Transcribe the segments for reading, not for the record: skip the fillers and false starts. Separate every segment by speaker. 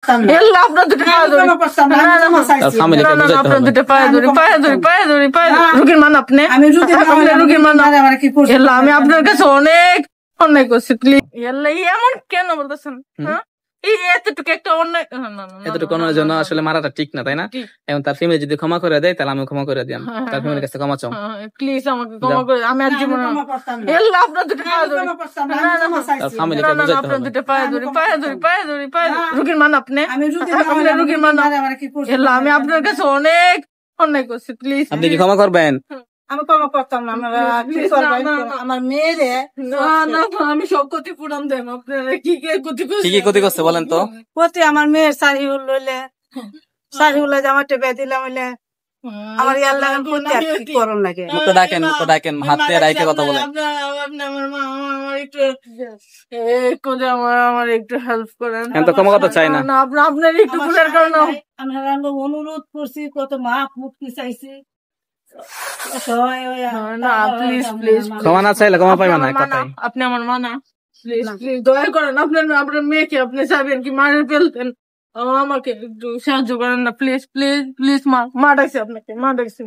Speaker 1: আপনার দুটো পায়ে ধরি, আপনার দুটো পায়ে ধরি, রুগীর মান আপনি, রুগীর মান। আমি আপনার কাছে অনেক অন্যায় করছি, প্লিজ। এমন কেন বলতেছেন? হ্যাঁ, এই এতটুকু একটা অন্যায়,
Speaker 2: এতটুকু অন্যায়ের জন্য আসলে মারাটা ঠিক না, তাই না? এখন তার ফ্যামিলি যদি ক্ষমা করে দেয়, তাহলে আমি ক্ষমা করে দিলাম। তার ফ্যামিলির কাছে ক্ষমা চাও,
Speaker 1: প্লিজ আমাকে ক্ষমা করে। আমি আর জীবনে আপনার দুটো পায়ে ধরি,
Speaker 2: তার ফ্যামিলিকে বুঝাইতে
Speaker 1: আপনার
Speaker 2: হবে।
Speaker 1: দুটো পায়ে ধরি, রুগীর মান আপনি, রুগীর মান। আমি আপনার কাছে অনেক অন্যায় করছি, প্লিজ।
Speaker 2: আপনি কি ক্ষমা করবেন?
Speaker 3: আমি ক্ষমা করতাম না। আমার মেয়েরে
Speaker 1: আমি সব ক্ষতি পূরণ দেব। আপনারা কি
Speaker 2: কি ক্ষতি করছে বলেন তো?
Speaker 3: প্রতি আমার মেয়ের সারিউল লইলে, সারিউল জামাতে বেদিলাম হইলে আমার ইয়ার লাগে প্রতি আর কি করণ লাগে।
Speaker 2: মুখে ডাকেন, হাতে রাইকে কথা বলেন।
Speaker 1: আমার মা আমার একটু আমার একটু হেল্প করেন।
Speaker 2: এখন তো ক্ষমা করতে চাই না।
Speaker 1: আপনার একটু ভুলের কারণে
Speaker 3: আমরা অনুরোধ করছি, কত মা মুক্তি চাইছি।
Speaker 2: ক্ষমা না চাইলে ক্ষমা পাইবা না, কথাই।
Speaker 1: আপনি আমার মা না, প্লিজ দয়া করেন। আপনার মেয়েকে আপনি চাইবেন কি মারে ফেলতেন? আমাকে একটু সাহায্য করেন না, প্লিজ। মা ডাকছে আপনাকে, মা ডাকছে,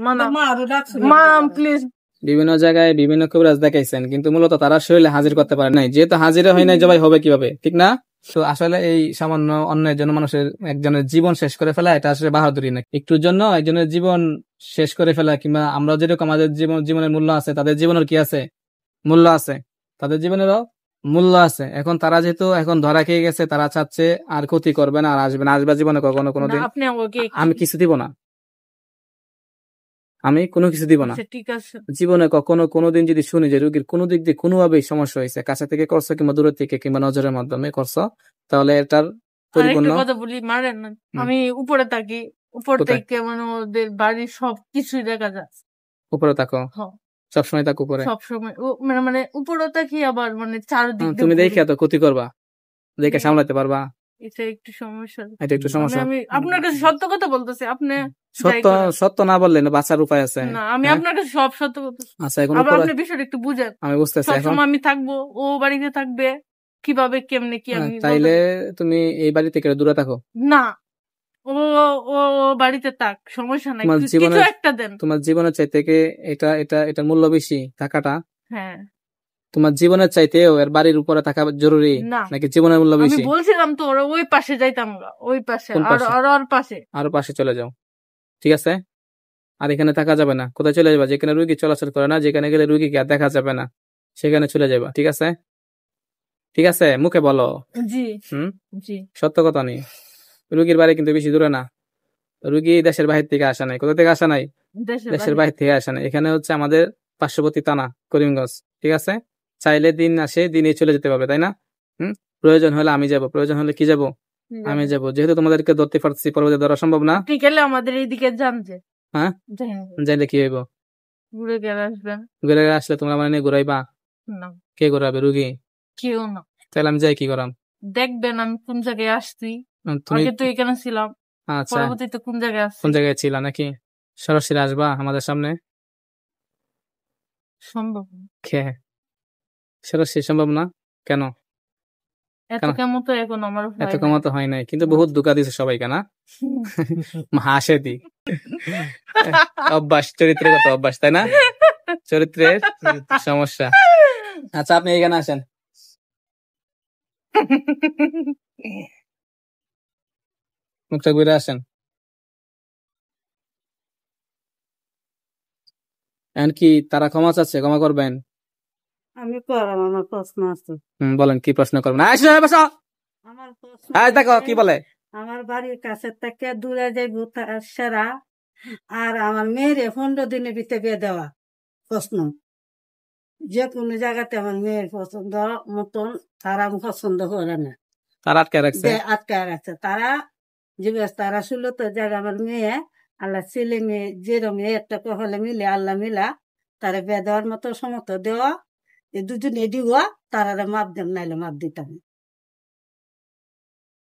Speaker 1: মা প্লিজ।
Speaker 2: বিভিন্ন জায়গায় বিভিন্ন কবিরাজ দেখাইছেন, কিন্তু মূলত তারা শরীরে হাজির করতে পারে নাই। যেহেতু হাজিরা হয় নাই, জবাই হবে কিভাবে, ঠিক না? তো আসলে এই সামান্য অন্যের জন্য মানুষের একজনের জীবন শেষ করে ফেলা, এটা আসলে বাহাদুরি না। একটুর জন্য একজনের জীবন শেষ করে ফেলা, কিংবা আমরা যেরকম আমাদের জীবনের মূল্য আছে, তাদের জীবনের কি আছে? মূল্য আছে, তাদের জীবনেরও মূল্য আছে। এখন তারা যেহেতু এখন ধরা খেয়ে গেছে, তারা চাচ্ছে আর ক্ষতি করবে না, আর আসবে জীবনে কখনো কোনোদিন। আমি কিছু দিব না, আমি কোনো কিছু দিব না।
Speaker 1: ঠিক আছে,
Speaker 2: জীবনে কখনো কোনোদিন যদি শুনি যে রোগীর কোনো দিক দিয়ে কোনোভাবেই সমস্যা হয়েছে, কাছে থেকে করছো কিংবা দূরের থেকে কিংবা নজরের মাধ্যমে করছো, তাহলে এটার পরিপূর্ণ
Speaker 1: কথা বলি, মারেন না। আমি উপরে থাকি, উপর থেকে মানে ওদের বাড়ির সবকিছুই দেখা যায়।
Speaker 2: উপরে থাকো? সবসময় থাকো উপরে?
Speaker 1: সবসময় মানে উপরে থাকি, আবার মানে চারদিক।
Speaker 2: তুমি দেখে তো ক্ষতি করবা, দেখে সামলাতে পারবা?
Speaker 1: এটা একটু সমস্যা।
Speaker 2: আমি
Speaker 1: আপনার কাছে সত্য কথা বলতেছি, আপনি
Speaker 2: সত্য না বললে না বাঁচার উপায় আছে
Speaker 1: না। আমি আপনার কাছে সব সত্য বলতেছি।
Speaker 2: আচ্ছা, এখন
Speaker 1: আপনি বিষয়টা একটু বুঝেন।
Speaker 2: আমি বুঝতেছি। এখন
Speaker 1: আমি থাকবো, ও বাড়িতে থাকবে, কিভাবে কেমনে কি আমি।
Speaker 2: তাইলে তুমি এই বাড়ি থেকে দূরে থাকো
Speaker 1: না, ও বাড়িতে থাক, সমস্যা নাই, কিছু একটা দেন।
Speaker 2: তোমার জীবনের চাইতে এটা এটা এটা মূল্য বেশি থাকাটা?
Speaker 1: হ্যাঁ,
Speaker 2: তোমার জীবনের চাইতেও এর বাড়ির উপরে থাকা জরুরি নাকি জীবনের মূল্য বেশি?
Speaker 1: আমি বলছিলাম তো ওই পাশে যাইতাম, ওই পাশে, আরো পাশে
Speaker 2: চলে যাও, ঠিক আছে? আর এখানে থাকা যাবে না। কোথায় চলে যাবা? যেখানে রুগী চলাচল করে না, যেখানে গেলে রুগীকে আর দেখা যাবে না, সেখানে চলে যাবা, ঠিক আছে? ঠিক আছে, মুখে বলো।
Speaker 1: জি,
Speaker 2: সত্য কথা নেই। রুগীর বাড়ি কিন্তু বেশি দূরে না। রুগী দেশের বাহির থেকে আসা নাই। কোথা থেকে আসা নাই? দেশের বাহির থেকে আসা নাই। এখানে হচ্ছে আমাদের পার্শ্ববর্তী থানা করিমগঞ্জ, ঠিক আছে? চাইলে দিন আসে দিনে চলে যেতে পারবে, তাই না? প্রয়োজন হলে আমি যাব, প্রয়োজন হলে কি যাব? আমি যাব। যেহেতু তোমাদেরকে ধরতে পারছি, পরবর্তী ধরা সম্ভব না।
Speaker 1: ঠিক আছে, আমাদের এইদিকে যান যে।
Speaker 2: হ্যাঁ, যাইলে কি হইব?
Speaker 1: ঘুরে গেলে আসবেন।
Speaker 2: ঘুরে আসলে তোমরা মানে ঘুরাইবা
Speaker 1: না।
Speaker 2: কে ঘুরাবে? রুগী?
Speaker 1: কেউ না।
Speaker 2: তাহলে আমি যাই কি করাম?
Speaker 1: দেখবেন আমি কোন জায়গায় আসছি। আগে তো এখানে ছিলাম,
Speaker 2: আচ্ছা,
Speaker 1: পরবর্তীতে কোন জায়গায় আসছি।
Speaker 2: কোন জায়গায় ছিল নাকি? সরাসরি আসবা আমাদের সামনে?
Speaker 1: সম্ভব না।
Speaker 2: সরাসরি সম্ভব না কেন?
Speaker 1: এত কেমন তো এখন আমার
Speaker 2: এত কেমন তো হয় নাই, কিন্তু বহুত ধোঁকা দিছে সবাইকে না? হাসে দি অভ্যাস, চরিত্রগত অভ্যাস, তাই না? চরিত্রের সমস্যা। আচ্ছা, আপনি এখানে আসেন। মুখটা ঘুরে আসেন। এমনকি তারা ক্ষমা চাচ্ছে, ক্ষমা করবেন?
Speaker 3: আমি করলাম, আমার প্রশ্ন আছে।
Speaker 2: বলেন, কি প্রশ্ন করবেন?
Speaker 3: আমার প্রশ্ন
Speaker 2: দেখো কি বলে।
Speaker 3: আমার বাড়ির কাছে থেকে দূরে যাইব সেরা, আর আমার মেয়ের 15 দিনের ভিতরে বিয়ে দেওয়া। প্রশ্ন, যে কোনো জায়গাতে আমার মেয়ের পছন্দ মতন তারা পছন্দ করে না,
Speaker 2: তারা আটকায়
Speaker 3: রাখছে। তারা যে তারা শুনলো তো জায়গা আমার মেয়ে আল্লাহ ছেলে মেয়ে যেরকম একটা কহলে মিলে আল্লাহ মিলা তারা বিয়ে দেওয়ার মতো সমর্থ দেওয়া, এই দুজনে দিওয়া, তারা মাপ দেন, নাইলে মাপ দিতাম।